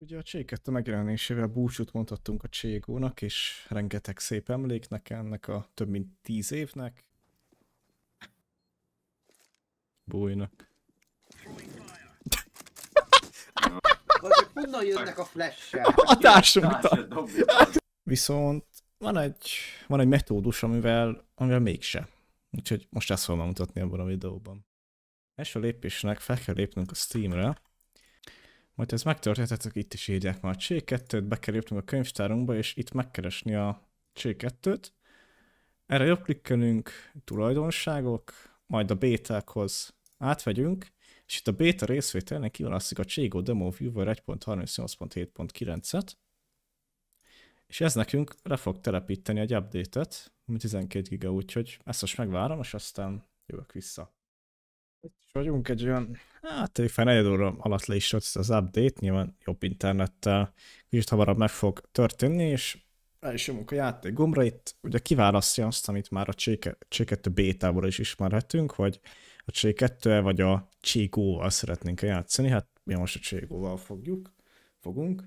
Ugye a C2 megjelenésével búcsút mondhattunk a Cségónak, és rengeteg szép emléknek ennek a több mint 10 évnek. Bújnak. Azért honnan jönnek a flash-sel? A társunkta! Viszont van egy metódus, amivel mégse. Úgyhogy most ezt fogom mutatni abban a videóban. Első lépésnek fel kell lépnünk a Steamre. Majd ez megtörténhetek, itt is írják már a C2-t, be kell lépnünk a könyvtárunkba, és itt megkeresni a C2-t. Erre jobb klikkelünk, tulajdonságok, majd a bétákhoz átvegyünk, és itt a béta részvételnek kiválasztjuk a Cségó Demo Viewer 1.38.7.9-et, és ez nekünk le fog telepíteni egy update-et, ami 12 giga, úgyhogy ezt most megvárom, és aztán jövök vissza. Itt is vagyunk egy olyan, hát éppen 1 óra alatt le is jött az update, nyilván jobb internettel, kicsit hamarabb meg fog történni, és el is jövünk a játék gombra, itt ugye kiválasztja azt, amit már a C2 bétából is ismerhetünk, hogy a C2-el vagy a Cségóval szeretnénk játszani, hát mi most a Cségóval fogunk.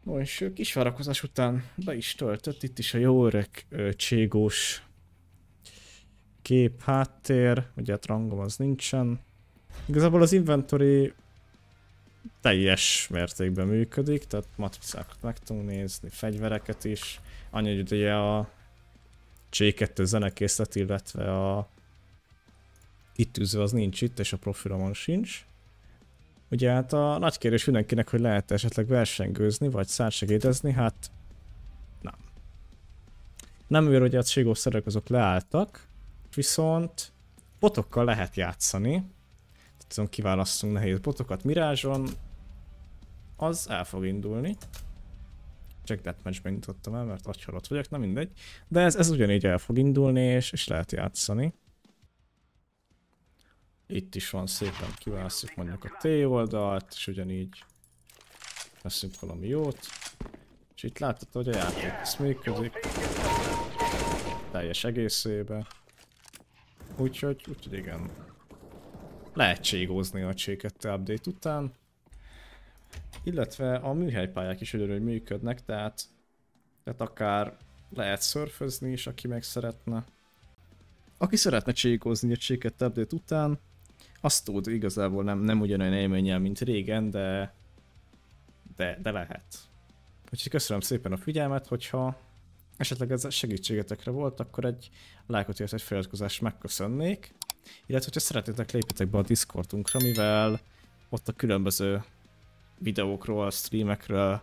No, és kis várakozás után be is töltött, itt is a jó öreg Cségós kép, háttér, ugye hát rangom az nincsen. Igazából az inventory teljes mértékben működik, tehát matricákat meg tudunk nézni, fegyvereket is. Annyi, hogy ugye a C2 zenekészlet, illetve a kitűző az nincs itt, és a profilomon sincs. Ugye hát a nagy kérdés mindenkinek, hogy lehet esetleg versengőzni, vagy szársegédezni, hát nem. Nem mivel ugye a Cségó szerek azok leálltak, viszont botokkal lehet játszani. Tehát kiválasztunk nehéz botokat Mirázson, az el fog indulni. Csak Deathmatchben nyitottam el, mert agyhalott vagyok, nem mindegy. De ez ugyanígy el fog indulni, és lehet játszani. Itt is van szépen, kiválasztjuk mondjuk a T oldalt, és ugyanígy veszünk valami jót. És itt láthatod, hogy a játék ez működik. Teljes egészében. Úgyhogy igen. Lehet cségózni a C2 update után. Illetve a műhelypályák is ugyanúgy működnek, tehát akár lehet szörfözni is, aki meg szeretne. Aki szeretne cségózni a C2 update után, azt tud, igazából nem ugyanolyan élménnyel, mint régen, de lehet. Úgyhogy köszönöm szépen a figyelmet, hogyha esetleg ez segítségetekre volt, akkor egy lájkot, illetve egy feliratkozást megköszönnék. Illetve, hogyha szeretnétek, lépjetek be a Discordunkra, mivel ott a különböző videókról, streamekről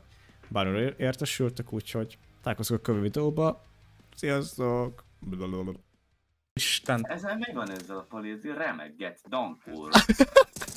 bármilyen értesültek, úgyhogy találkozunk a következő videóba. Sziasztok! Isten! Ezzel mi van ezzel a pali, ez remegget, dankor.